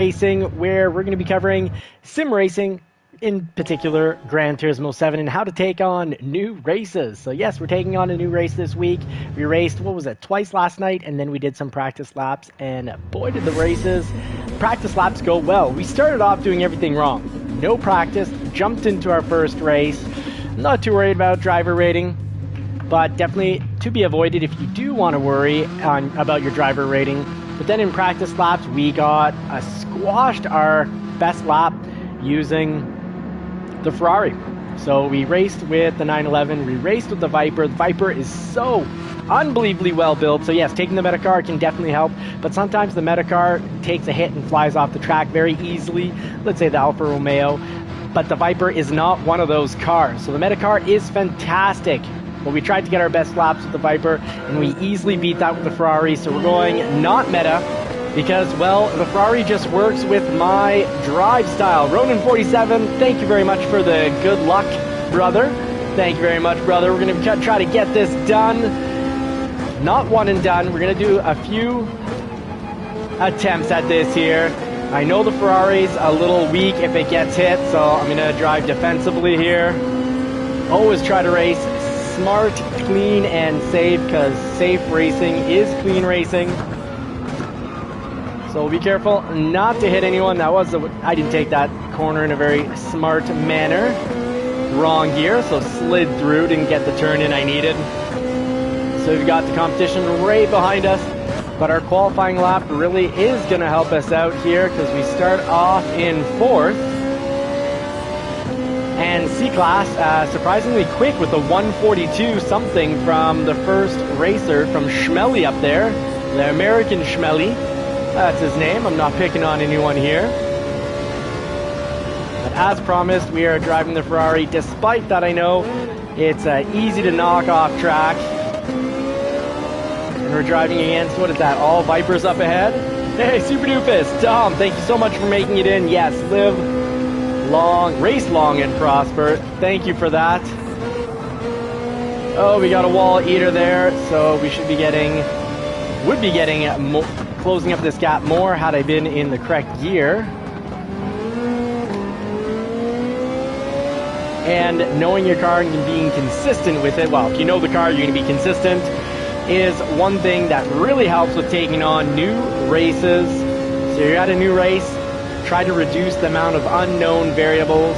Racing, where we're going to be covering sim racing, in particular Gran Turismo 7, and how to take on new races. So yes, we're taking on a new race this week. We raced, what was it, twice last night, and then we did some practice laps, and boy did the practice laps go well. We started off doing everything wrong. No practice, jumped into our first race. Not too worried about driver rating, but definitely to be avoided if you do want to worry about your driver rating. But then in practice laps, we squashed our best lap using the Ferrari. So we raced with the 911, we raced with the Viper. The Viper is so unbelievably well built. So yes, taking the Metacar can definitely help, but sometimes the Metacar takes a hit and flies off the track very easily. Let's say the Alfa Romeo, but the Viper is not one of those cars. So the Metacar is fantastic. But we tried to get our best laps with the Viper, and we easily beat that with the Ferrari. So we're going not meta, because, well, the Ferrari just works with my drive style. Ronan47, thank you very much for the good luck, brother. Thank you very much, brother. We're going to try to get this done. Not one and done. We're going to do a few attempts at this here. I know the Ferrari's a little weak if it gets hit, so I'm going to drive defensively here. Always try to race smart, clean, and safe, because safe racing is clean racing. So be careful not to hit anyone. I didn't take that corner in a very smart manner. Wrong gear, so slid through, didn't get the turn in I needed. So we've got the competition right behind us, but our qualifying lap really is going to help us out here, because we start off in 4th. And C-Class, surprisingly quick with the 142 something from the first racer, from Schmelly up there. The American Schmelly. That's his name. I'm not picking on anyone here. But as promised, we are driving the Ferrari, despite that I know it's easy to knock off track. And we're driving against, what is that, all Vipers up ahead? Hey, Super Doofus! Tom, thank you so much for making it in. Yes, race long and prosper. Thank you for that. Oh, we got a wall eater there, so we should be closing up this gap more had I been in the correct gear. And knowing your car and being consistent with it, well, if you know the car, you're going to be consistent, is one thing that really helps with taking on new races. So you're at a new race, try to reduce the amount of unknown variables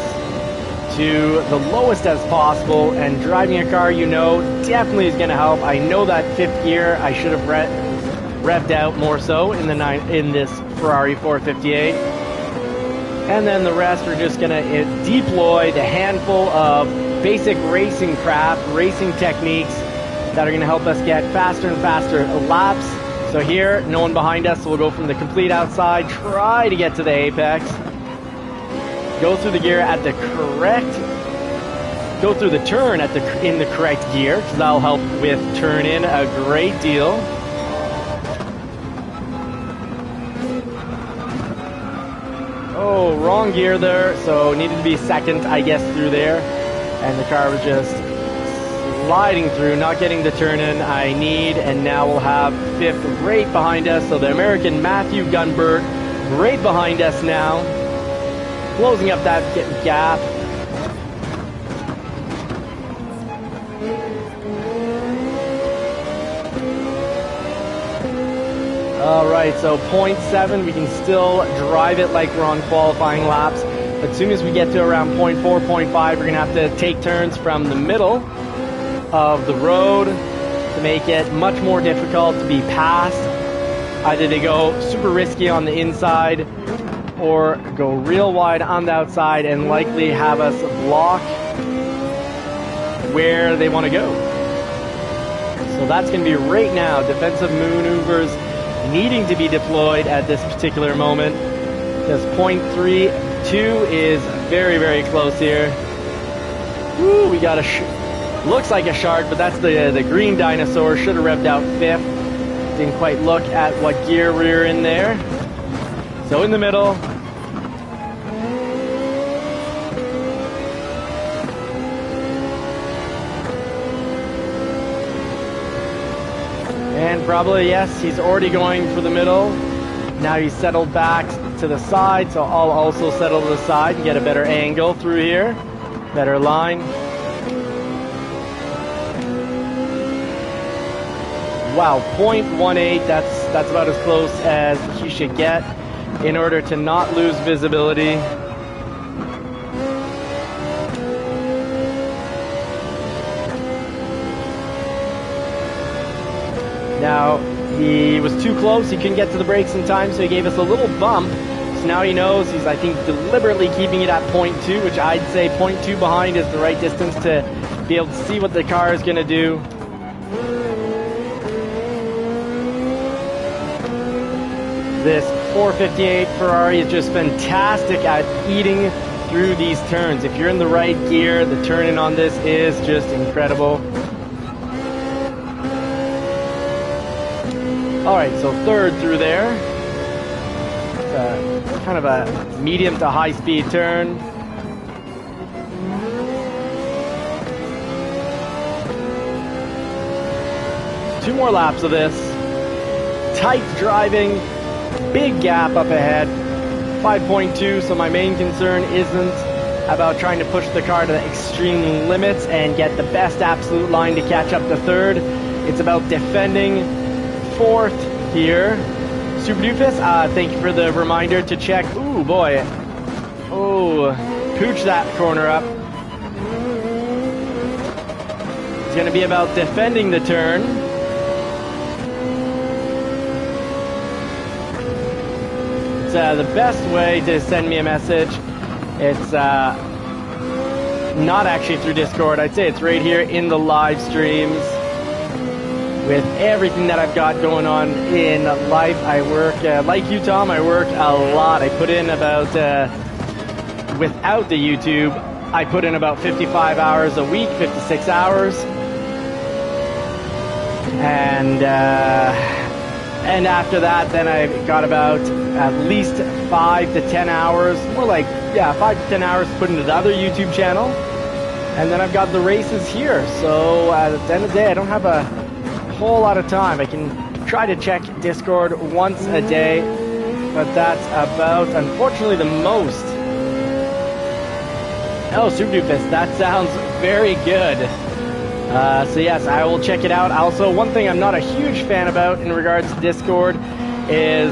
to the lowest as possible, and driving a car you know definitely is going to help. I know that 5th gear I should have revved out more so in this Ferrari 458. And then the rest are just going to deploy the handful of basic racing craft, racing techniques that are going to help us get faster and faster laps. So here, no one behind us, so we'll go from the complete outside, try to get to the apex. Go through the gear at the correct, go through the turn in the correct gear, because that'll help with turn in a great deal. Oh, wrong gear there, so needed to be 2nd, I guess, through there. And the car was just sliding through, not getting the turn in I need, and now we'll have 5th right behind us. So the American Matthew Gunbert right behind us now, closing up that gap. Alright, so 0.7, we can still drive it like we're on qualifying laps. But as soon as we get to around 0.4, 0.5, we're going to have to take turns from the middle of the road to make it much more difficult to be passed. Either they go super risky on the inside or go real wide on the outside and likely have us block where they want to go. So that's going to be right now, defensive maneuvers needing to be deployed at this particular moment, because 0.32 is very, very close here. Woo, we got looks like a shark, but that's the green dinosaur. Should have revved out 5th. Didn't quite look at what gear we were in there. So in the middle. And probably, yes, he's already going for the middle. Now he's settled back to the side, so I'll also settle to the side and get a better angle through here. Better line. Wow, 0.18, that's about as close as he should get in order to not lose visibility. Now, he was too close, he couldn't get to the brakes in time, so he gave us a little bump. So now he knows he's, I think, deliberately keeping it at 0.2, which I'd say 0.2 behind is the right distance to be able to see what the car is going to do. This 458 Ferrari is just fantastic at eating through these turns. If you're in the right gear, the turning on this is just incredible. Alright, so third through there. It's kind of a medium to high speed turn. Two more laps of this. Tight driving. Big gap up ahead, 5.2, so my main concern isn't about trying to push the car to the extreme limits and get the best absolute line to catch up to third. It's about defending fourth here. Super Doofus, thank you for the reminder to check. Ooh, boy. Oh, pooch that corner up. It's going to be about defending the turn. The best way to send me a message. It's not actually through Discord. I'd say it's right here in the live streams. With everything that I've got going on in life, I work, like you, Tom, I work a lot. I put in about, without the YouTube, I put in about 55 hours a week, 56 hours. And after that, then I've got about at least 5 to 10 hours, more like, 5 to 10 hours put into the other YouTube channel. And then I've got the races here. So at the end of the day, I don't have a whole lot of time. I can try to check Discord once a day, but that's about, unfortunately, the most. Oh, Super Doofus, that sounds very good. So yes, I will check it out. Also, one thing I'm not a huge fan about in regards to Discord is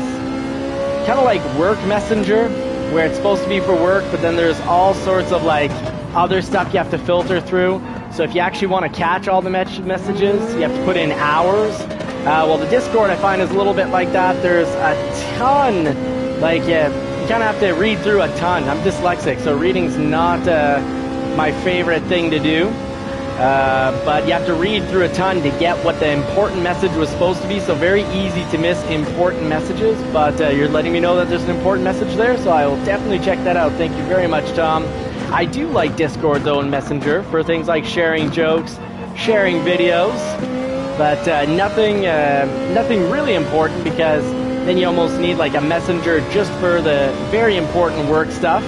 kind of like work messenger, where it's supposed to be for work, but then there's all sorts of like other stuff you have to filter through. So if you actually want to catch all the messages, you have to put in hours. Well, the Discord I find is a little bit like that. There's a ton, like you kind of have to read through a ton. I'm dyslexic, so reading's not my favorite thing to do. But you have to read through a ton to get what the important message was supposed to be, so very easy to miss important messages, but you're letting me know that there's an important message there, so I will definitely check that out. Thank you very much, Tom. I do like Discord, though, and Messenger for things like sharing jokes, sharing videos, but nothing really important, because then you almost need like a Messenger just for the very important work stuff,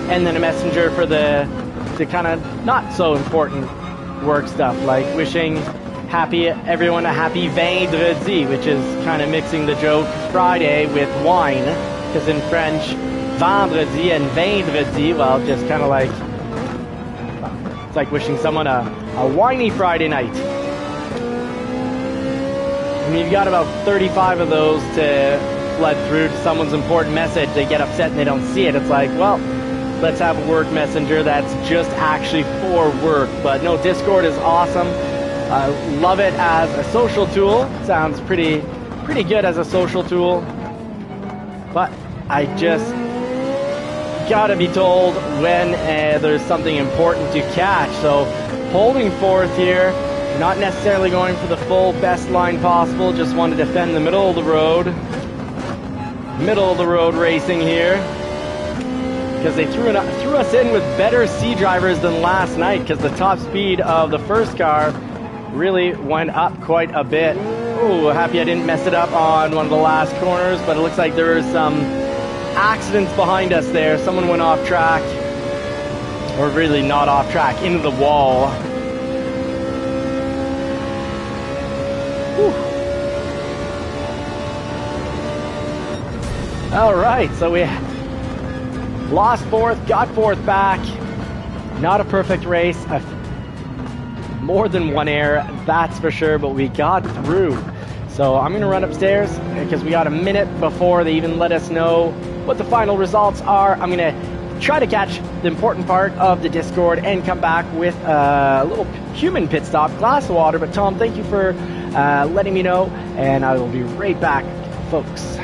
and then a Messenger for the kind of not so important work stuff, like wishing everyone a happy vendredi, which is kind of mixing the joke Friday with wine, because in French, vendredi and vendredi, well, just kind of like, it's like wishing someone a whiny Friday night. And you've got about 35 of those to flood through to someone's important message. They get upset and they don't see it. It's like, well, let's have a work messenger that's just actually for work. But no, Discord is awesome. I love it as a social tool. Sounds pretty good as a social tool. But I just gotta be told when there's something important to catch. So holding fourth here, not necessarily going for the full best line possible. Just want to defend the middle of the road. Middle of the road racing here. Because they threw us in with better C drivers than last night, because the top speed of the first car really went up quite a bit. Ooh, happy I didn't mess it up on one of the last corners, but it looks like there was some accidents behind us there. Someone went off track, or really not off track, into the wall. Whew. All right, so we lost fourth, got fourth back. Not a perfect race. More than one error, that's for sure, but we got through. So I'm going to run upstairs because we got a minute before they even let us know what the final results are. I'm going to try to catch the important part of the Discord and come back with a little human pit stop, glass of water. But Tom, thank you for letting me know, and I will be right back, folks.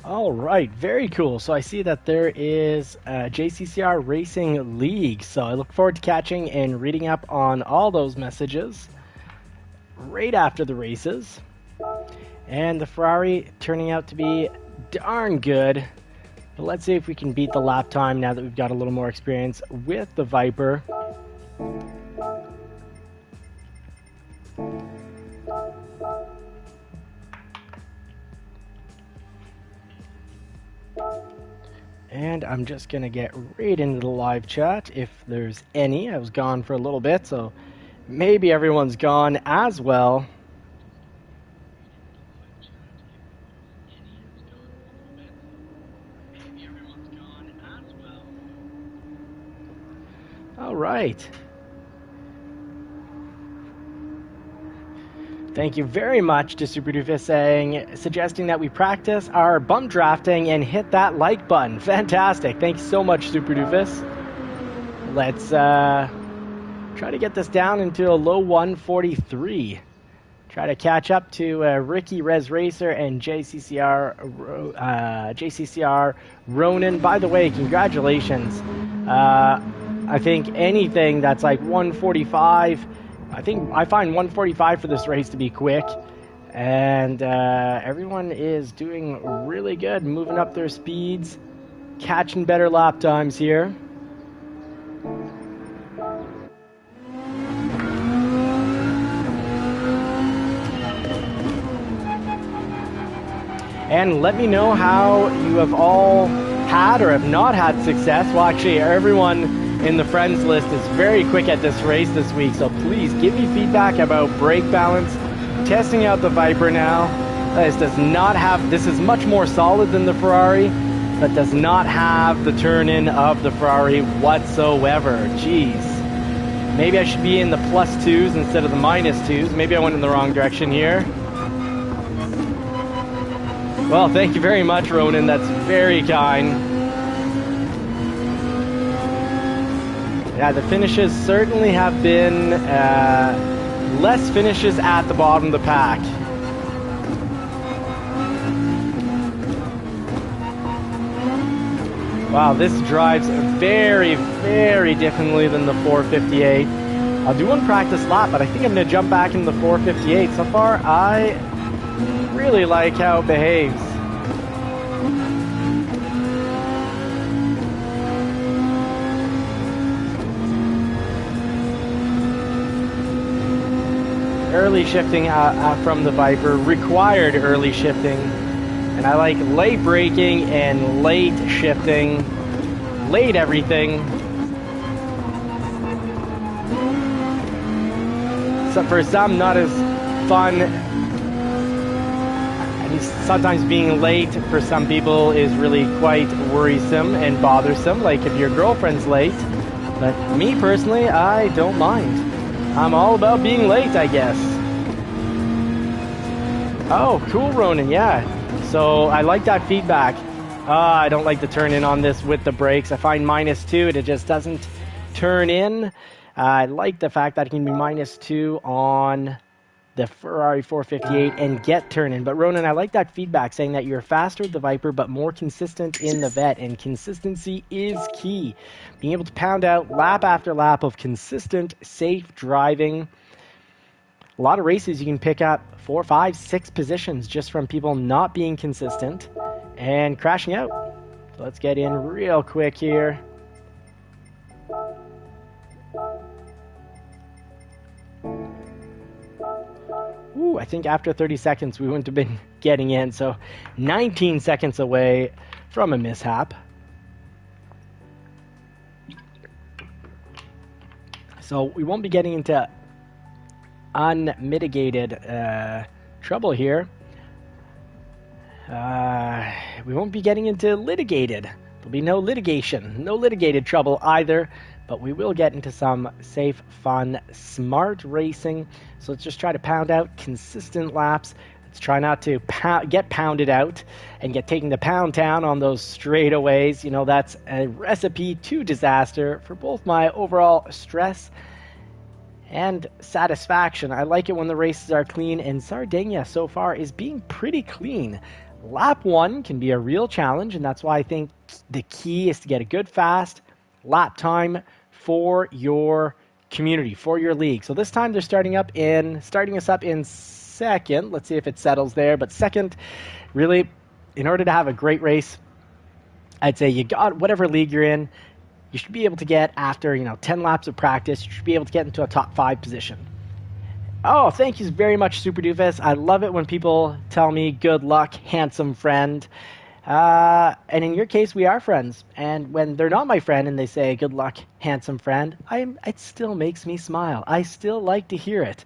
All right, very cool. So I see that there is a JCCR Racing League. So I look forward to catching and reading up on all those messages right after the races. And the Ferrari turning out to be darn good. But let's see if we can beat the lap time now that we've got a little more experience with the Viper. And I'm just going to get right into the live chat if there's any. I was gone for a little bit, so maybe everyone's gone as well. All right. Thank you very much to Super Doofus suggesting that we practice our bump drafting and hit that like button. Fantastic. Thanks so much, Super Doofus. Let's try to get this down into a low 143. Try to catch up to Ricky Res Racer and JCCR Ronan. By the way, congratulations. I think anything that's like 145, I find 145 for this race to be quick. And everyone is doing really good, moving up their speeds, catching better lap times here. And let me know how you have all had or have not had success. Well, actually, everyone in the friends list is very quick at this race this week, so please give me feedback about brake balance. Testing out the Viper now. This is much more solid than the Ferrari, but does not have the turn-in of the Ferrari whatsoever. Jeez. Maybe I should be in the +2s instead of the -2s. Maybe I went in the wrong direction here. Well, thank you very much, Ronan. That's very kind. Yeah, the finishes certainly have been less finishes at the bottom of the pack. Wow, this drives very, very differently than the 458. I'll do one practice lap, but I think I'm going to jump back into the 458. So far, I really like how it behaves. Early shifting from the Viper, required early shifting, and I like late braking and late shifting, late everything. So for some, not as fun. And sometimes being late for some people is really quite worrisome and bothersome, like if your girlfriend's late. But me personally, I don't mind. I'm all about being late, I guess. Oh, cool, Ronan, yeah. So I like that feedback. I don't like the turn in on this with the brakes. I find -2, it just doesn't turn in. I like the fact that it can be -2 on the Ferrari 458 and get turn in. But Ronan, I like that feedback saying that you're faster with the Viper but more consistent in the Vet, and consistency is key. Being able to pound out lap after lap of consistent, safe driving. A lot of races you can pick up 4, 5, 6 positions just from people not being consistent and crashing out. So let's get in real quick here. Ooh, I think after 30 seconds we wouldn't have been getting in, so 19 seconds away from a mishap. So we won't be getting into unmitigated trouble here. We won't be getting into litigated. There'll be no litigation, no litigated trouble either, but we will get into some safe, fun, smart racing. So let's just try to pound out consistent laps. Let's try not to get pounded out and get taken to Pound Town on those straightaways. You know, that's a recipe to disaster for both my overall stress and satisfaction. I like it when the races are clean, and Sardinia so far is being pretty clean. Lap 1 can be a real challenge, and that's why I think the key is to get a good fast lap time for your community, for your league. So this time they're starting us up in second. Let's see if it settles there. But second, really, in order to have a great race, I'd say you got whatever league you're in, you should be able to get, after 10 laps of practice, you should be able to get into a top 5 position. Oh, thank you very much, Super Doofus. I love it when people tell me good luck, handsome friend. And in your case, we are friends. And when they're not my friend and they say good luck, handsome friend, it still makes me smile. I still like to hear it.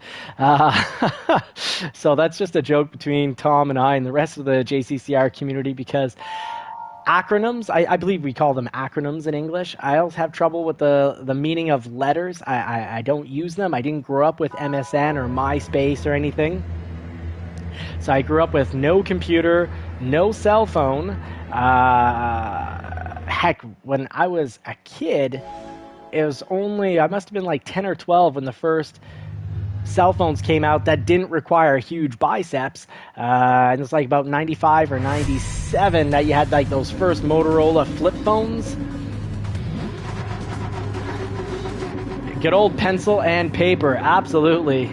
So that's just a joke between Tom and I and the rest of the JCCR community, because acronyms, I believe we call them acronyms in English. I always have trouble with the meaning of letters. I don't use them. I didn't grow up with MSN or MySpace or anything. So I grew up with no computer, no cell phone. Heck, when I was a kid, it was only, I must have been like 10 or 12 when the first cell phones came out that didn't require huge biceps. And it's like about 95 or 97 that you had like those first Motorola flip phones. Good old pencil and paper, absolutely.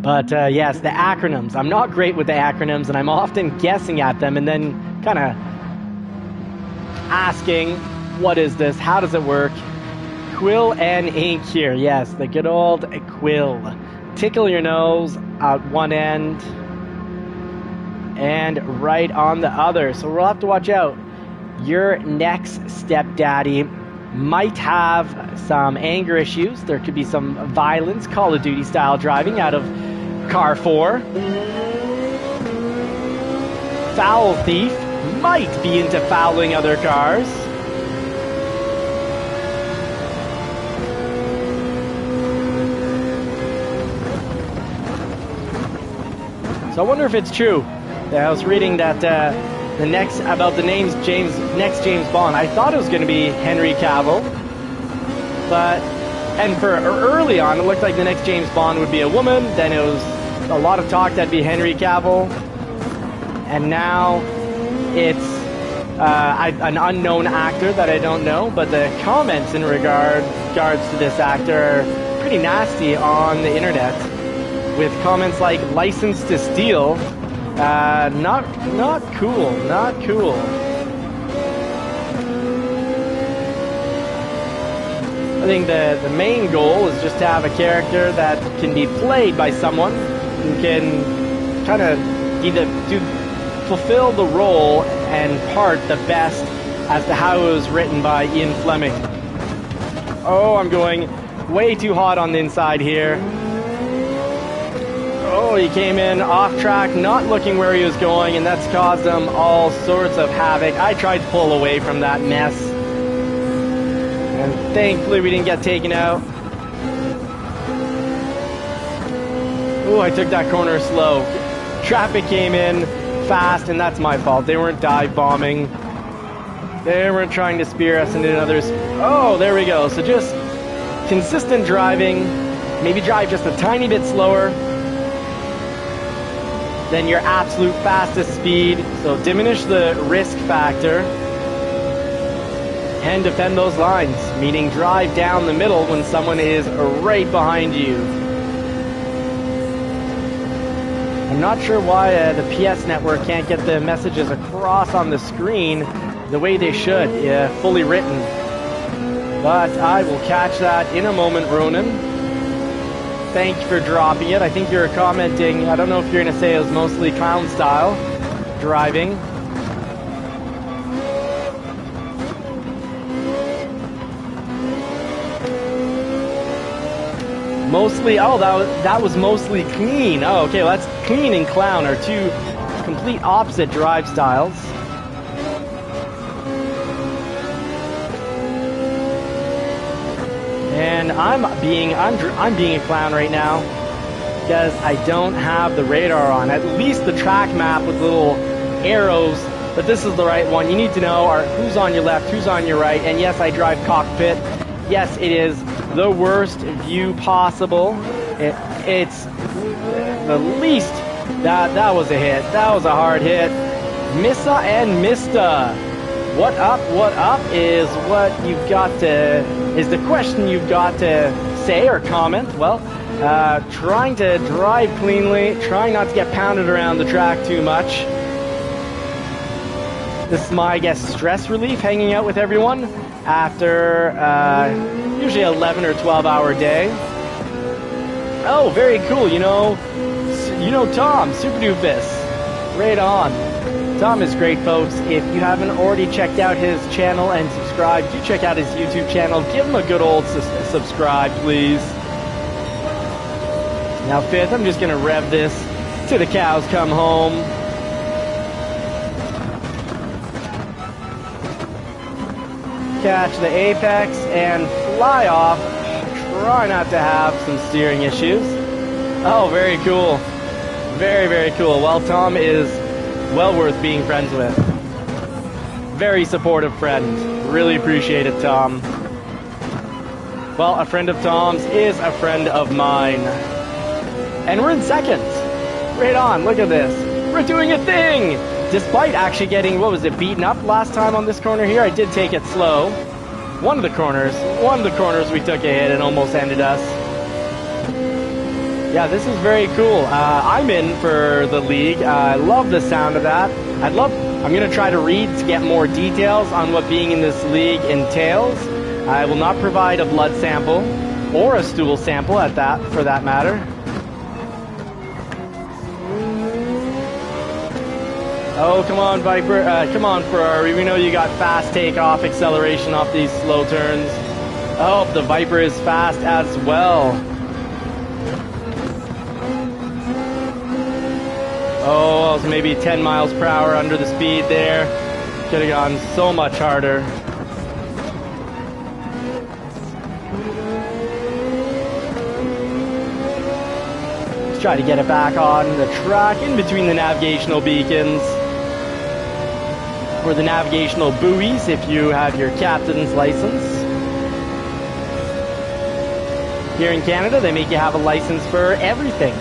But yes, the acronyms. I'm not great with the acronyms, and I'm often guessing at them and then kind of asking, what is this? How does it work? Quill and ink here. Yes, the good old quill. Tickle your nose at one end and right on the other. So we'll have to watch out. Your next stepdaddy might have some anger issues. There could be some violence, Call of Duty style driving out of car 4. Foul thief might be into fouling other cars. So I wonder if it's true. I was reading that next James Bond. I thought it was going to be Henry Cavill, and for early on, it looked like the next James Bond would be a woman. Then it was a lot of talk that'd be Henry Cavill, and now it's an unknown actor that I don't know. But the comments in regards to this actor are pretty nasty on the internet, with comments like "license to steal." Not cool. Not cool. I think the main goal is just to have a character that can be played by someone who can kind of fulfill the role and part the best as to how it was written by Ian Fleming. Oh, I'm going way too hot on the inside here. Oh, he came in off track, not looking where he was going, and that's caused him all sorts of havoc. I tried to pull away from that mess, and thankfully we didn't get taken out. Oh, I took that corner slow. Traffic came in fast, and that's my fault. They weren't dive bombing. They weren't trying to spear us into another... Oh, there we go. So just consistent driving. Maybe drive just a tiny bit slower than your absolute fastest speed, so diminish the risk factor and defend those lines, meaning drive down the middle when someone is right behind you. I'm not sure why the PS network can't get the messages across on the screen the way they should, fully written, but I will catch that in a moment, Ronan. Thank you for dropping it. I think you're commenting, I don't know if you're going to say it was mostly clown style driving. Mostly, oh, that was mostly clean. Oh, okay, well, that's clean and clown are two complete opposite drive styles. And I'm being a clown right now because I don't have the radar on. At least the track map with little arrows, but this is the right one. You need to know who's on your left, who's on your right. And yes, I drive cockpit. Yes, it is the worst view possible. It's the least. That was a hit. That was a hard hit. Missa and Mista. What up is what you've got to, is the question you've got to say or comment. Well, trying to drive cleanly, trying not to get pounded around the track too much. This is my, I guess, stress relief, hanging out with everyone after usually 11 or 12-hour day. Oh, very cool. You know Tom, Super Doofus. Right on. Tom is great, folks. If you haven't already checked out his channel and subscribed, do check out his YouTube channel. Give him a good old subscribe, please. Now, fifth, I'm just going to rev this till the cows come home. Catch the apex and fly off. Try not to have some steering issues. Oh, very cool. Very, very cool. Well, Tom is well worth being friends with. Very supportive friend. Really appreciate it, Tom. Well, a friend of Tom's is a friend of mine. And we're in second. Right on, look at this. We're doing a thing! Despite actually getting, what was it, beaten up last time on this corner here, I did take it slow. One of the corners we took a hit and almost ended us. Yeah, this is very cool. I'm in for the league. I love the sound of that. I'm going to try to read to get more details on what being in this league entails. I will not provide a blood sample or a stool sample at that, for that matter. Oh, come on, Viper. Come on, Ferrari. We know you got fast takeoff, acceleration off these slow turns. Oh, the Viper is fast as well. Oh, I was maybe 10 miles per hour under the speed there. Could have gone so much harder. Let's try to get it back on the track in between the navigational beacons. Or the navigational buoys if you have your captain's license. Here in Canada, they make you have a license for everything.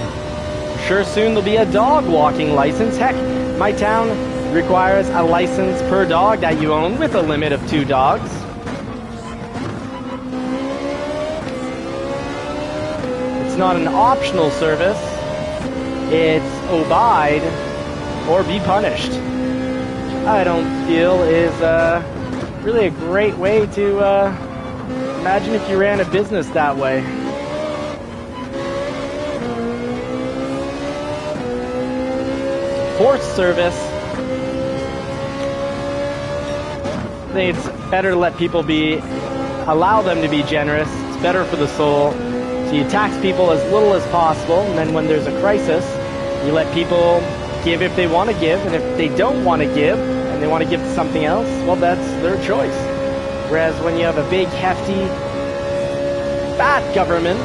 Sure, soon there'll be a dog walking license. Heck, my town requires a license per dog that you own with a limit of 2 dogs. It's not an optional service. It's abide or be punished. I don't feel is really a great way to imagine if you ran a business that way. Forced service. I think it's better to let people allow them to be generous. It's better for the soul. So you tax people as little as possible, and then when there's a crisis, you let people give if they want to give, and if they don't want to give, and they want to give to something else, well, that's their choice. Whereas when you have a big, hefty, fat government,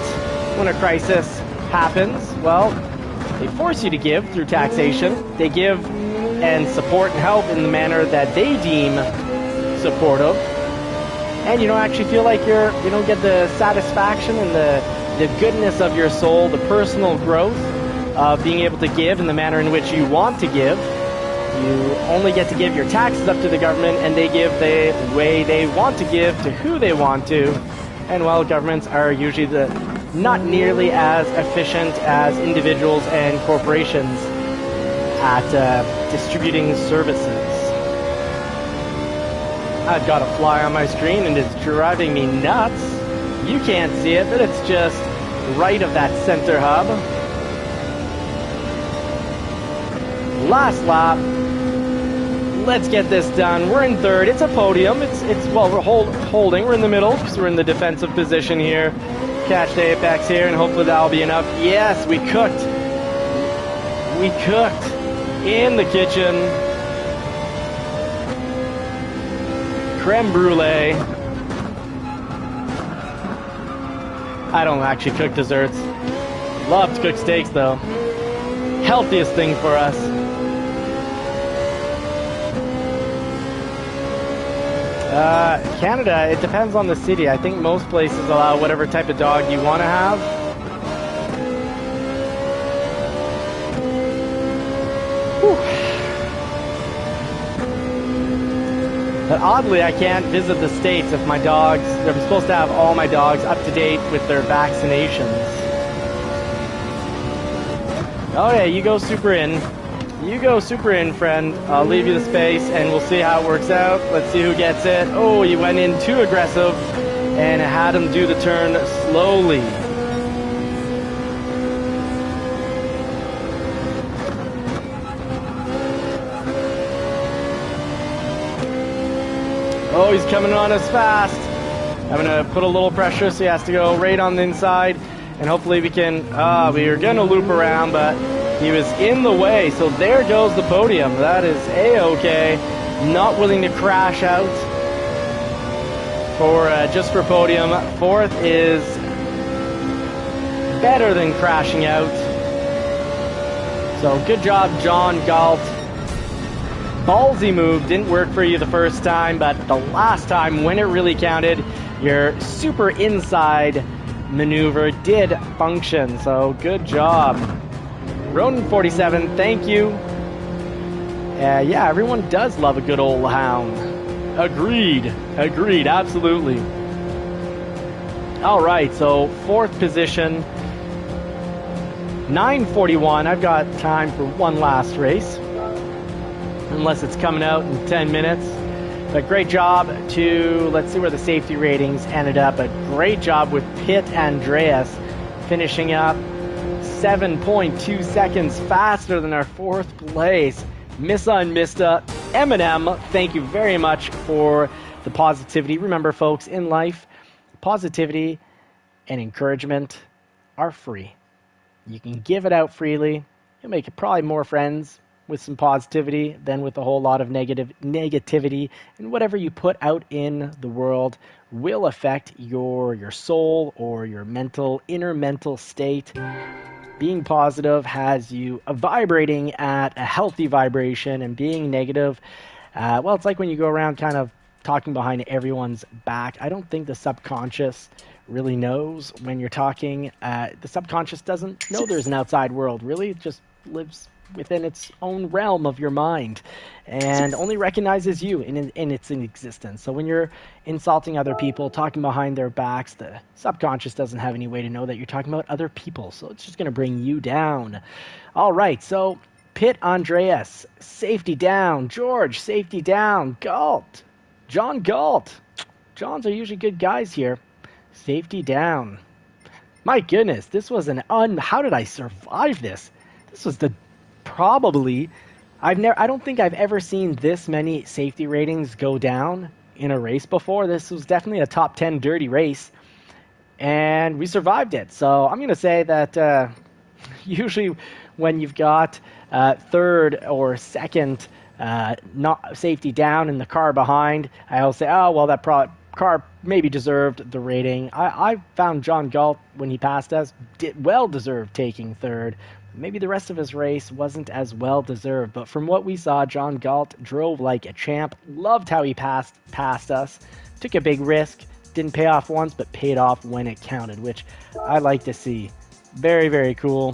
when a crisis happens, well, they force you to give through taxation. They give and support and help in the manner that they deem supportive. And you don't actually feel like you don't get the satisfaction and the goodness of your soul, the personal growth of being able to give in the manner in which you want to give. You only get to give your taxes up to the government, and they give the way they want to give to who they want to. And while governments are usually not nearly as efficient as individuals and corporations at distributing services. I've got a fly on my screen and it's driving me nuts. You can't see it, but it's just right of that center hub. Last lap. Let's get this done. We're in third. It's a podium. Well, we're holding. We're in the middle because we're in the defensive position here. Catch the apex here, and hopefully that'll be enough. Yes, we cooked. We cooked in the kitchen. Creme brulee. I don't actually cook desserts. Love to cook steaks, though. Healthiest thing for us. Canada, it depends on the city. I think most places allow whatever type of dog you want to have. Whew. But oddly, I can't visit the States if my dogs, I'm supposed to have all my dogs up to date with their vaccinations. Okay, you go super in. You go super in, friend. I'll leave you the space, and we'll see how it works out. Let's see who gets it. Oh, you went in too aggressive, and had him do the turn slowly. Oh, he's coming on us fast. I'm going to put a little pressure, so he has to go right on the inside, and hopefully we can... we were going to loop around, but... he was in the way, so there goes the podium. That is A-okay. Not willing to crash out for just for podium. Fourth is better than crashing out. So good job, John Galt. Ballsy move, didn't work for you the first time, but the last time when it really counted, your super inside maneuver did function. So good job. Ronan47, thank you. Yeah, everyone does love a good old hound. Agreed, absolutely. All right, so 4th position, 9:41. I've got time for one last race, unless it's coming out in 10 minutes. But great job to, let's see where the safety ratings ended up. A great job with Pitt Andreas finishing up 7.2 seconds faster than our 4th place. Missa and Mista, Eminem, thank you very much for the positivity. Remember, folks, in life, positivity and encouragement are free. You can give it out freely. You'll make probably more friends with some positivity than with a whole lot of negativity. And whatever you put out in the world will affect your soul or your inner mental state. Being positive has you vibrating at a healthy vibration, and being negative, well, it's like when you go around kind of talking behind everyone's back. I don't think the subconscious really knows when you're talking. The subconscious doesn't know there's an outside world, really. It just lives within its own realm of your mind and only recognizes you in its existence. So when you're insulting other people, talking behind their backs, the subconscious doesn't have any way to know that you're talking about other people. So it's just going to bring you down. All right, so Pitt Andreas, safety down. George, safety down. Galt. John Galt. Johns are usually good guys here. Safety down. My goodness, this was how did I survive this? This was probably, I don't think I've ever seen this many safety ratings go down in a race before. This was definitely a top 10 dirty race, and we survived it. So I'm going to say that usually when you've got 3rd or 2nd not safety down in the car behind, I always say, oh, well, that car maybe deserved the rating. I found John Galt, when he passed us, well deserved taking 3rd. Maybe the rest of his race wasn't as well deserved, but from what we saw, John Galt drove like a champ. Loved how he passed us. Took a big risk. Didn't pay off once, but paid off when it counted, which I like to see. Very, very cool.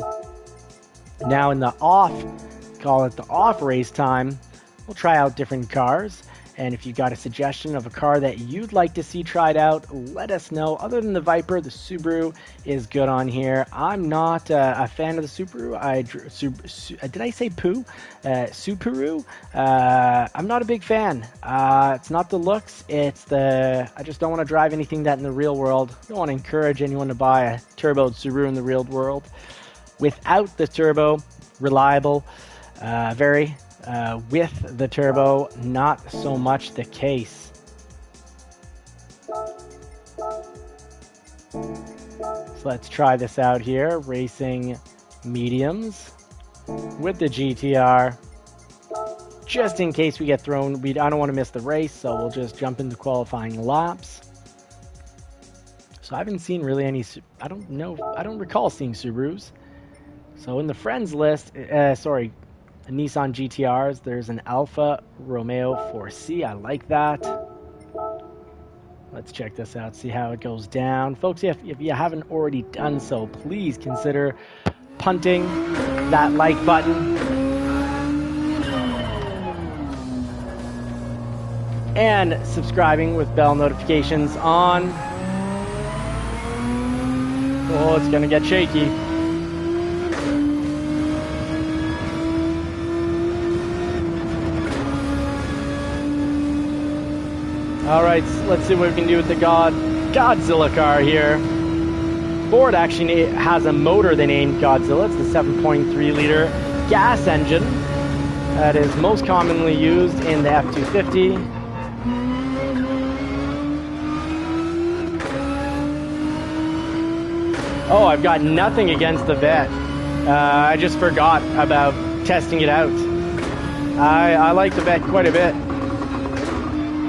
Now in the call it the off race time, we'll try out different cars. And if you've got a suggestion of a car that you'd like to see tried out, let us know. Other than the Viper, the Subaru is good on here. I'm not a fan of the Subaru. Did I say poo? Subaru? I'm not a big fan. It's not the looks. I just don't want to drive anything that in the real world. I don't want to encourage anyone to buy a turboed Subaru in the real world. Without the turbo, reliable, very. With the turbo, not so much the case. So let's try this out here. Racing mediums with the GTR. Just in case we get thrown, I don't want to miss the race, so we'll just jump into qualifying laps. So I haven't seen really any, I don't recall seeing Subarus. So in the friends list, Nissan GTRs, there's an Alfa Romeo 4C. I like that. Let's check this out, see how it goes down. Folks, if you haven't already done so, please consider punting that like button. And subscribing with bell notifications on. Oh, it's gonna get shaky. All right, let's see what we can do with the Godzilla car here. Ford actually has a motor they named Godzilla. It's the 7.3 liter gas engine that is most commonly used in the F-250. Oh, I've got nothing against the Vet. I just forgot about testing it out. I like the Vet quite a bit.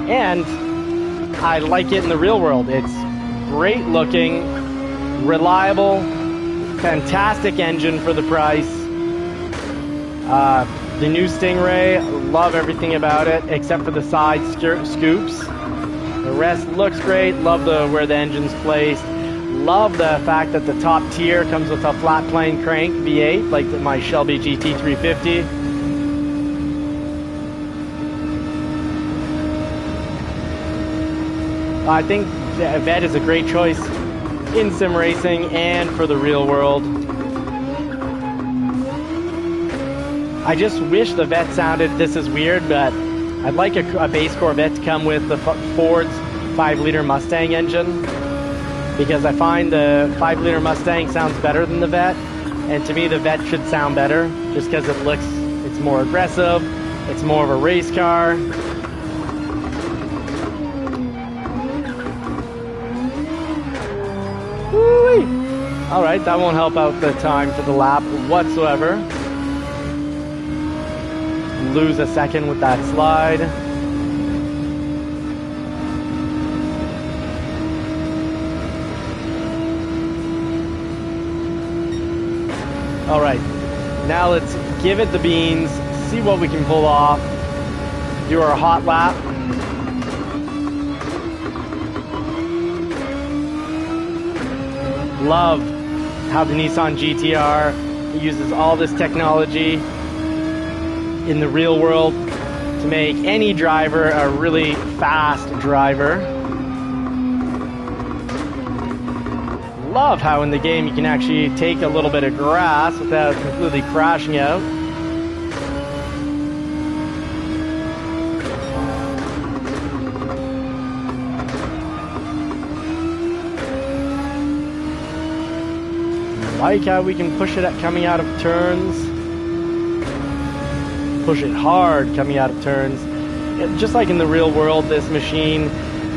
And I like it in the real world. It's great looking, reliable, fantastic engine for the price. The new Stingray, love everything about it except for the side scoops. The rest looks great. Love where the engine's placed. Love the fact that the top tier comes with a flat plane crank V8 like my Shelby GT350. I think the Vet is a great choice in sim racing and for the real world. I just wish the Vet sounded, this is weird, but I'd like a base Corvette to come with the Ford's 5-liter Mustang engine, because I find the 5-liter Mustang sounds better than the Vet, and to me the Vet should sound better, just because it's more aggressive, it's more of a race car. Woo-wee. All right, that won't help out the time for the lap whatsoever. Lose a second with that slide. All right, now let's give it the beans, see what we can pull off, do our hot lap. Love how the Nissan GTR uses all this technology in the real world to make any driver a really fast driver. Love how in the game you can actually take a little bit of grass without completely crashing out. Like how we can push it at coming out of turns. Push it hard coming out of turns. Just like in the real world, this machine,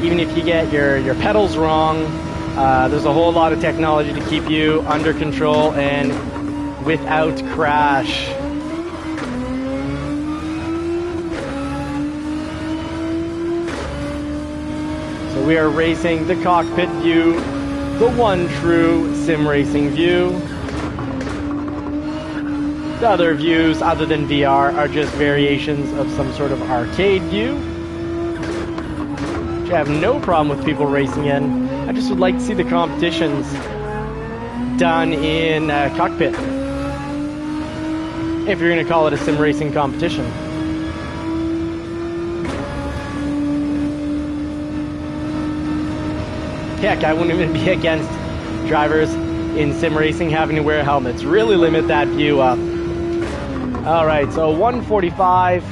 even if you get your pedals wrong, there's a whole lot of technology to keep you under control and without crash. So we are racing the cockpit view, the one true sim racing view. The other views other than VR are just variations of some sort of arcade view, which I have no problem with people racing in. I just would like to see the competitions done in cockpit, if you're going to call it a sim racing competition. Heck, I wouldn't even be against drivers in sim racing having to wear helmets. Really limit that view up. Alright, so 145,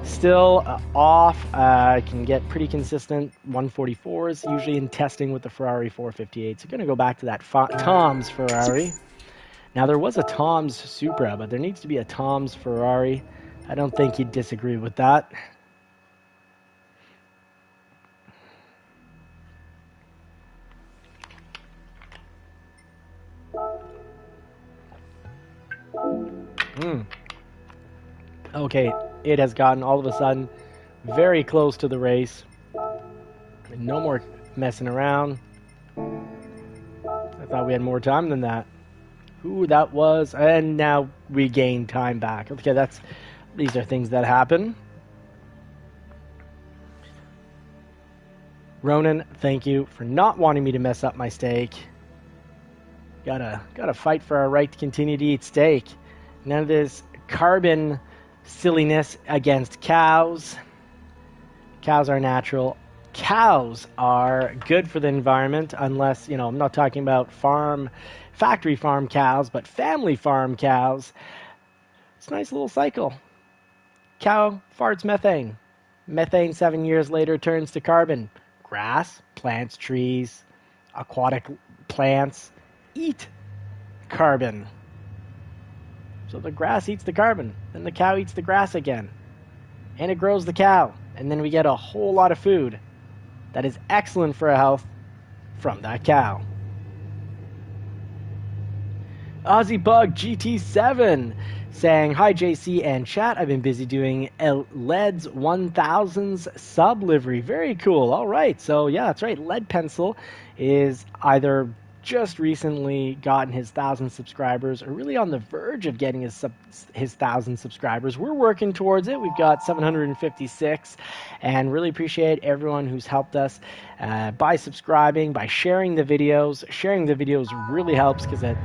still off. I can get pretty consistent 144s, usually in testing with the Ferrari 458. So going to go back to that Tom's Ferrari. Now, there was a Tom's Supra, but there needs to be a Tom's Ferrari. I don't think he'd disagree with that. Okay, it has gotten all of a sudden very close to the race. No more messing around. I thought we had more time than that. Ooh, that was, and now we gain time back. Okay, these are things that happen. Ronan, thank you for not wanting me to mess up my steak. Gotta fight for our right to continue to eat steak. None of this carbon silliness against cows. Cows are natural. Cows are good for the environment, unless, I'm not talking about factory farm cows, but family farm cows. It's a nice little cycle. Cow farts methane. Methane 7 years later turns to carbon. Grass, plants, trees, aquatic plants eat carbon. So the grass eats the carbon, then the cow eats the grass again, and it grows the cow, and then we get a whole lot of food that is excellent for our health from that cow. Aussie Bug GT7 saying, hi JC and chat, I've been busy doing LED's 1000s sub livery. Very cool. All right, so yeah, that's right. Lead pencil is either just recently gotten his 1,000 subscribers, or really on the verge of getting his 1,000 subscribers. We're working towards it. We've got 756, and really appreciate everyone who's helped us by subscribing, by sharing the videos. Sharing the videos really helps because it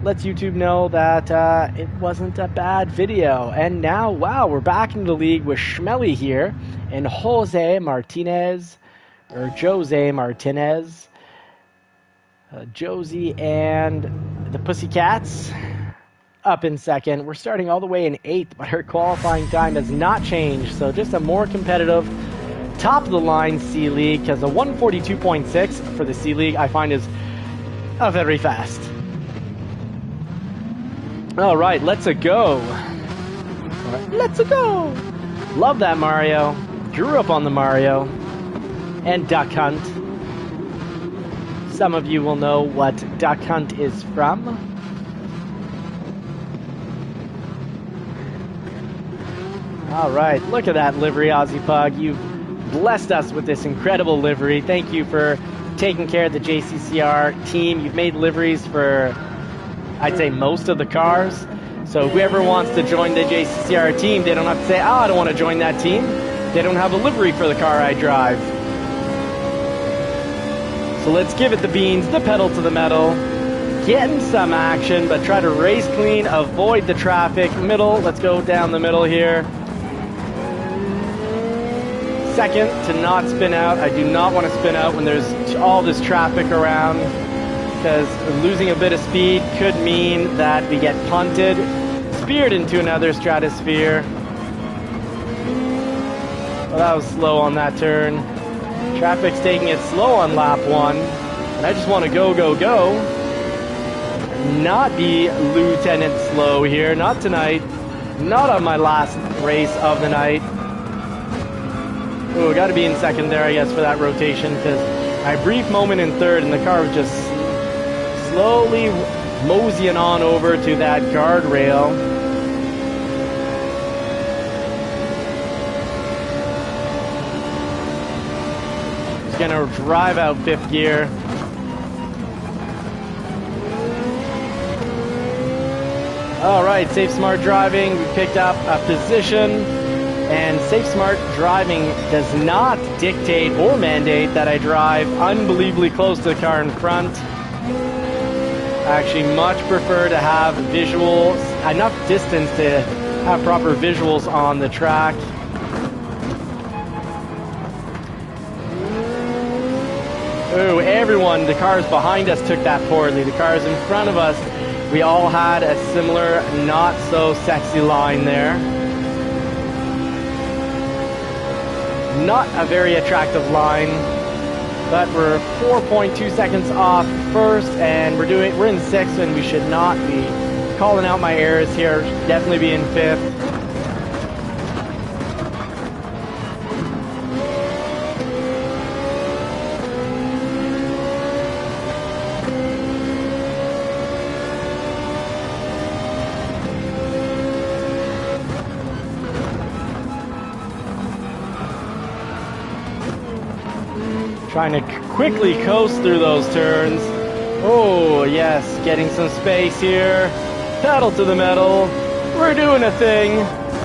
lets YouTube know that it wasn't a bad video. And now, wow, we're back in the league with Schmelly here and Jose Martinez. Josie and the Pussycats up in second. We're starting all the way in 8th, but our qualifying time has not changed. So just a more competitive top of the line C League, because a 142.6 for the C League I find is very fast. All right, let's-a go. Let's-a go. Love that Mario. Grew up on the Mario and Duck Hunt. Some of you will know what Duck Hunt is from. All right, look at that livery, Aussie Pug. You've blessed us with this incredible livery. Thank you for taking care of the JCCR team. You've made liveries for, I'd say, most of the cars. So whoever wants to join the JCCR team, they don't have to say, oh, I don't want to join that team. They don't have a livery for the car I drive. So let's give it the beans, the pedal to the metal, getting some action, but try to race clean, avoid the traffic. Middle, let's go down the middle here. Second, to not spin out. I do not want to spin out when there's all this traffic around, because losing a bit of speed could mean that we get punted, speared into another stratosphere. Well, that was slow on that turn. Traffic's taking it slow on lap 1, and I just want to go, go, go. Not be Lieutenant Slow here, not tonight, not on my last race of the night. Ooh, got to be in second there, I guess, for that rotation, because my brief moment in third, and the car was just slowly moseying on over to that guardrail. Gonna drive out 5th gear. All right, safe smart driving. We picked up a position, and safe smart driving does not dictate or mandate that I drive unbelievably close to the car in front. I actually much prefer to have visuals, enough distance to have proper visuals on the track. Ooh, everyone, the cars behind us took that poorly. The cars in front of us, we all had a similar, not so sexy line there. Not a very attractive line, but we're 4.2 seconds off first, and we're in 6th, and we should not be calling out my errors here. Definitely be in 5th. Trying to quickly coast through those turns. Oh, yes, getting some space here. Pedal to the metal. We're doing a thing.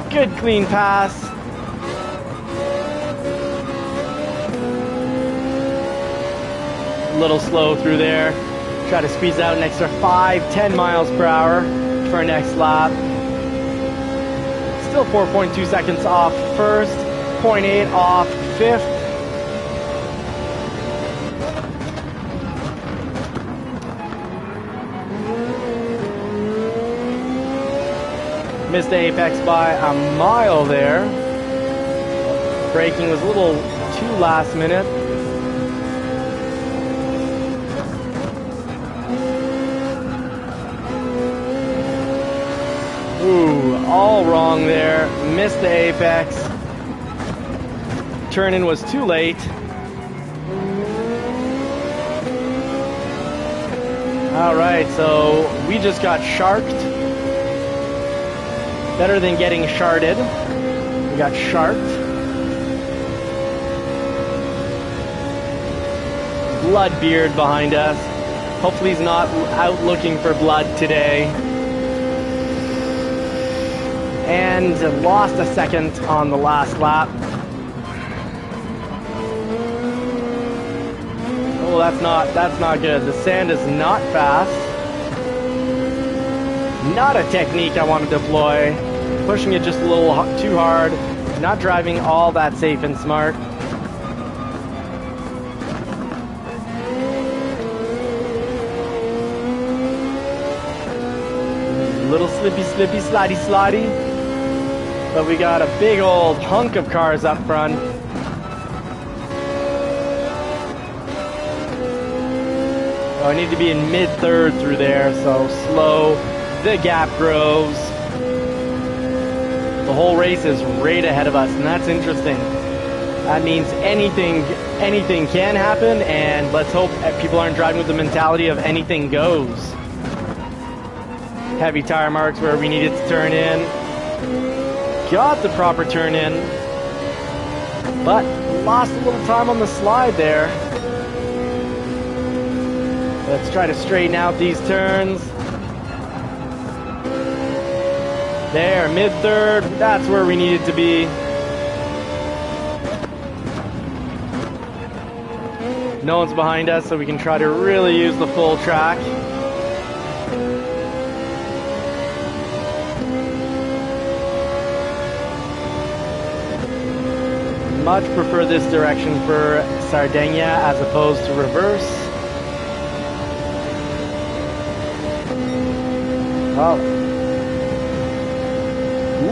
Good clean pass. A little slow through there. Try to squeeze out an extra 5-10 miles per hour for our next lap. Still 4.2 seconds off first. 0.8 off 5th. Missed the apex by a mile there. Braking was a little too last minute. Ooh, all wrong there. Missed the apex. Turn-in was too late. All right, so we just got sharked. Better than getting sharded. We got sharked. Bloodbeard behind us. Hopefully he's not out looking for blood today. And lost a second on the last lap. Oh, that's not good. The sand is not fast. Not a technique I want to deploy. Pushing it just a little too hard. Not driving all that safe and smart. Little slippy, slidey, slidey. But we got a big old hunk of cars up front. Oh, I need to be in mid-third through there, so slow. The gap grows. The whole race is right ahead of us, and that's interesting. That means anything can happen, and let's hope people aren't driving with the mentality of anything goes. Heavy tire marks where we needed to turn in. Got the proper turn in, but lost a little time on the slide there. Let's try to straighten out these turns. There, mid-third, that's where we needed to be. No one's behind us, so we can try to really use the full track. Much prefer this direction for Sardinia as opposed to reverse. Well,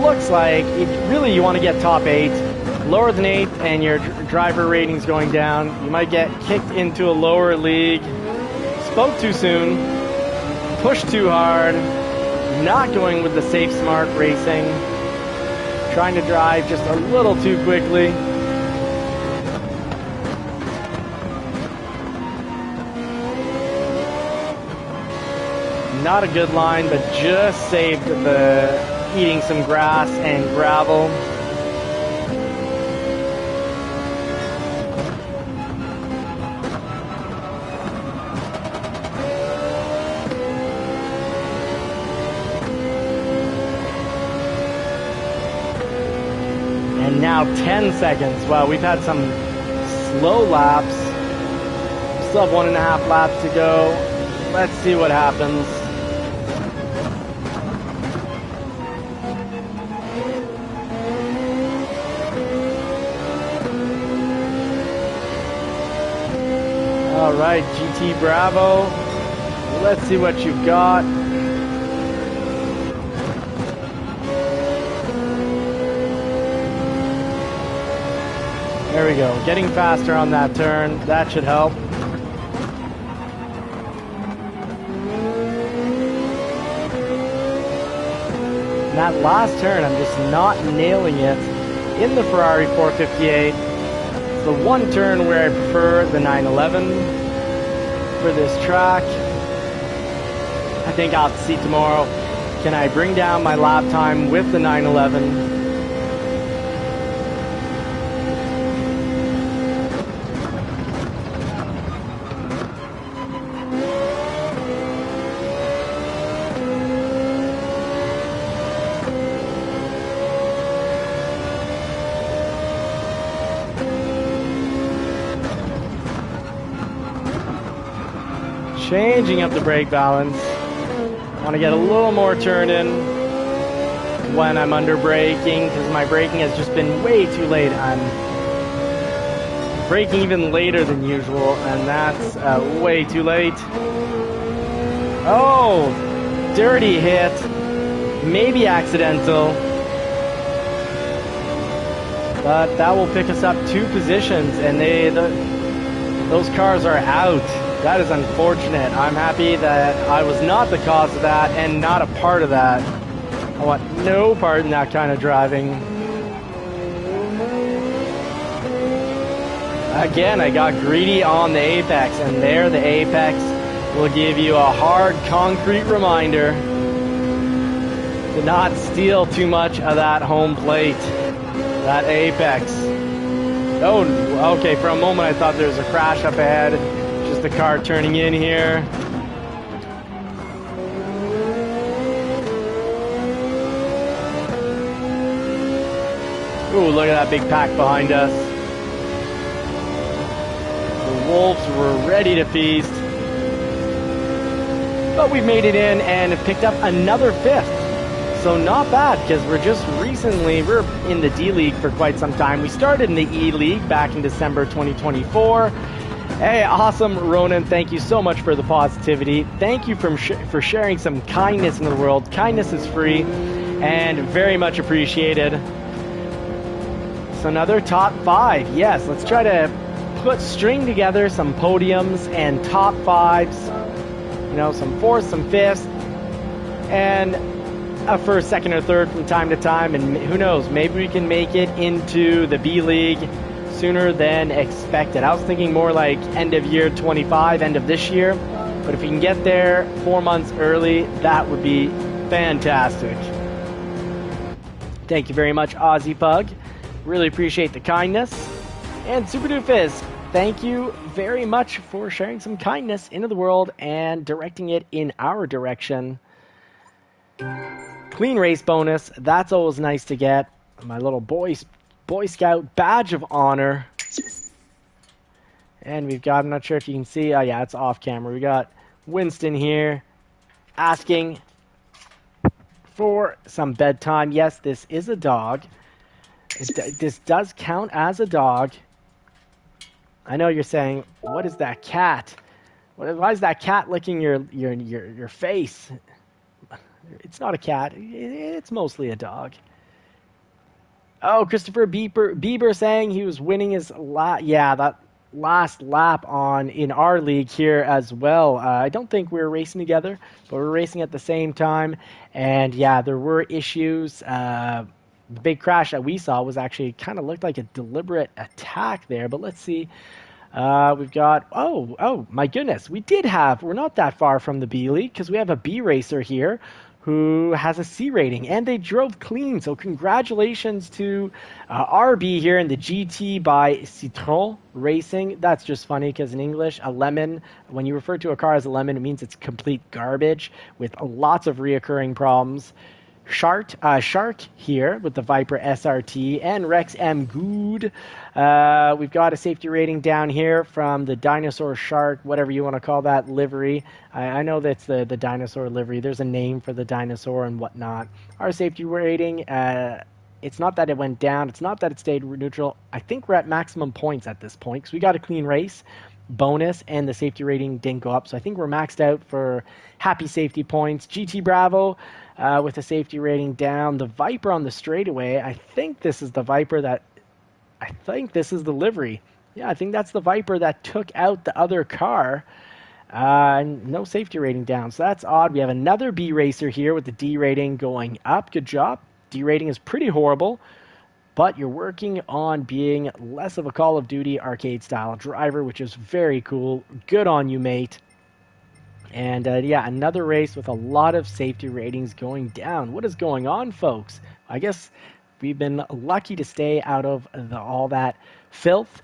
looks like really you want to get top 8. Lower than 8 and your driver rating's going down. You might get kicked into a lower league. Spoke too soon. Pushed too hard. Not going with the safe smart racing. Trying to drive just a little too quickly. Not a good line, but just saved the eating some grass and gravel. And now 10 seconds. Wow, we've had some slow laps. Still have 1.5 laps to go. Let's see what happens. All right, GT Bravo. Let's see what you've got. There we go. Getting faster on that turn. That should help. That last turn, I'm just not nailing it in the Ferrari 458. It's the one turn where I prefer the 911 for this track. I think I'll see tomorrow. Can I bring down my lap time with the 911? Changing up the brake balance. Want to get a little more turn in when I'm under braking, because my braking has just been way too late. I'm braking even later than usual, and that's way too late. Oh, dirty hit. Maybe accidental. But that will pick us up 2 positions, and those cars are out. That is unfortunate. I'm happy that I was not the cause of that and not a part of that. I want no part in that kind of driving. Again, I got greedy on the apex, and there the apex will give you a hard concrete reminder to not steal too much of that home plate, that apex. Oh, okay, for a moment I thought there was a crash up ahead. Just the car turning in here. Ooh, look at that big pack behind us. The wolves were ready to feast. But we made it in and picked up another 5th. So not bad, because we're in the D League for quite some time. We started in the E League back in December 2024. Hey, awesome, Ronan. Thank you so much for the positivity. Thank you for sharing some kindness in the world. Kindness is free and very much appreciated. So another top 5. Yes, let's try to string together some podiums and top 5s. You know, some 4th, some 5th, and a 1st, 2nd, or 3rd from time to time. And who knows, maybe we can make it into the B League sooner than expected. I was thinking more like end of year 25, end of this year. But if we can get there 4 months early, that would be fantastic. Thank you very much, Aussie Pug. Really appreciate the kindness. And Super Doofus, thank you very much for sharing some kindness into the world and directing it in our direction. Clean race bonus, that's always nice to get. My little Boy Scout badge of honor. And we've got, I'm not sure if you can see, oh yeah, it's off camera. We got Winston here asking for some bedtime. Yes, this is a dog. This does count as a dog. I know you're saying, what is that cat? Why is that cat licking your face? It's not a cat. It's mostly a dog. Oh, Christopher Bieber saying he was winning his that last lap in our league here as well. I don't think we were racing together, but we were racing at the same time. And yeah, there were issues. The big crash that we saw was actually kind of looked like a deliberate attack there. But let's see. We've got, oh my goodness, we're not that far from the B League because we have a B racer here who has a C rating, and they drove clean. So congratulations to RB here in the GT by Citron Racing. That's just funny because in English, a lemon, when you refer to a car as a lemon, it means it's complete garbage with lots of reoccurring problems. Shark here with the Viper SRT and Rex M. Good. We've got a safety rating down here from the Dinosaur Shark, whatever you want to call that livery. I know that's the dinosaur livery. There's a name for the dinosaur and whatnot. Our safety rating, it's not that it went down. It's not that it stayed neutral. I think we're at maximum points at this point because we got a clean race bonus and the safety rating didn't go up. So I think we're maxed out for happy safety points. GT Bravo with a safety rating down. The Viper on the straightaway, I think this is the livery. Yeah, I think that's the Viper that took out the other car. No safety rating down, so that's odd. We have another B racer here with the D rating going up. Good job. D rating is pretty horrible, but you're working on being less of a Call of Duty arcade style driver, which is very cool. Good on you, mate. And yeah, another race with a lot of safety ratings going down. What is going on, folks? I guess we've been lucky to stay out of all that filth,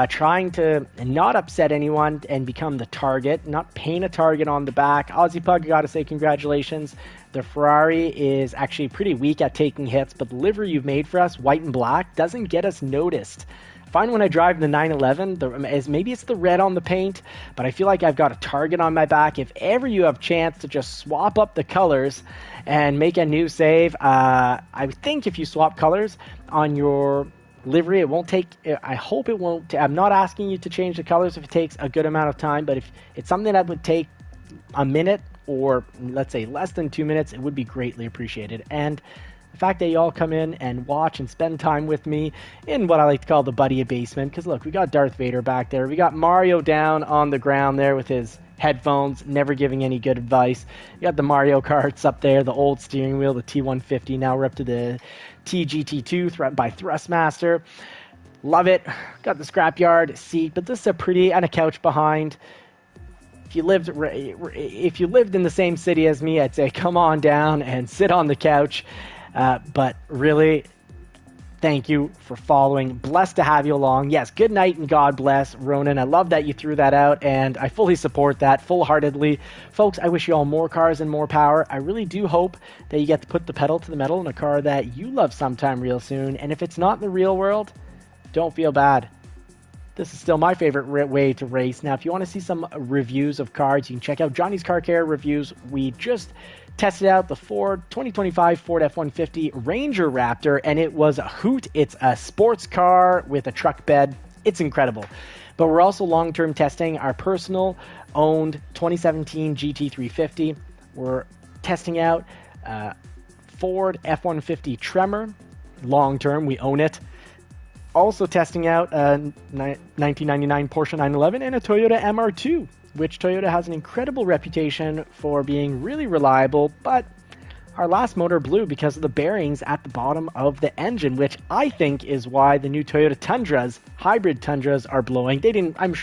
trying to not upset anyone and become the target, not paint a target on the back. Aussie Pug, got to say congratulations. The Ferrari is actually pretty weak at taking hits, but the livery you've made for us, white and black, doesn't get us noticed. Fine when I drive the 911, maybe it's the red on the paint, but I feel like I've got a target on my back. If ever you have chance to just swap up the colors and make a new save, I think if you swap colors on your livery, it won't take, I hope it won't, I'm not asking you to change the colors if it takes a good amount of time, but if it's something that would take a minute or let's say less than 2 minutes, it would be greatly appreciated. And the fact that you all come in and watch and spend time with me in what I like to call the buddy basement, because look, we got Darth Vader back there. We got Mario down on the ground there with his headphones, never giving any good advice. You got the Mario Karts up there, the old steering wheel, the T150. Now we're up to the TGT2 by Thrustmaster. Love it. Got the scrapyard seat, but this is a pretty, and a couch behind. If you lived in the same city as me, I'd say come on down and sit on the couch. But really, thank you for following. Blessed to have you along. Yes, good night and God bless, Ronan. I love that you threw that out, and I fully support that full-heartedly. Folks, I wish you all more cars and more power. I really do hope that you get to put the pedal to the metal in a car that you love sometime real soon. And if it's not in the real world, don't feel bad. This is still my favorite way to race. Now, if you want to see some reviews of cars, you can check out Johnny's Car Care reviews. We just tested out the 2025 Ford F-150 Ranger Raptor, and it was a hoot. It's a sports car with a truck bed. It's incredible. But we're also long-term testing our personal owned 2017 GT350. We're testing out Ford F-150 Tremor. Long-term, we own it. Also testing out a 1999 Porsche 911 and a Toyota MR2, which Toyota has an incredible reputation for being really reliable, but our last motor blew because of the bearings at the bottom of the engine, which I think is why the new Toyota Tundras, hybrid Tundras, are blowing.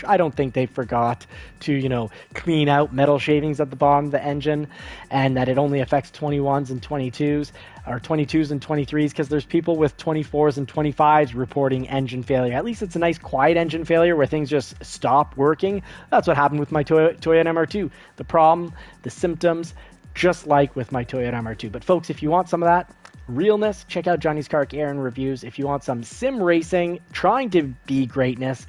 I don't think they forgot to, clean out metal shavings at the bottom of the engine, and that it only affects 21s and 22s, or 22s and 23s, because there's people with 24s and 25s reporting engine failure. At least it's a nice quiet engine failure where things just stop working. That's what happened with my Toyota MR2. The problem, the symptoms, just like with my Toyota MR2. But folks, if you want some of that realness, check out Johnny's Car Care and reviews. If you want some sim racing, trying to be greatness,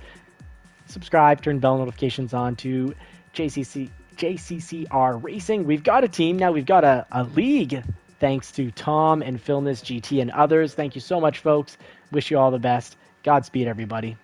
subscribe, turn bell notifications on to JCCR Racing. We've got a team now. We've got a league, thanks to Tom and Philness GT and others. Thank you so much, folks. Wish you all the best. Godspeed, everybody.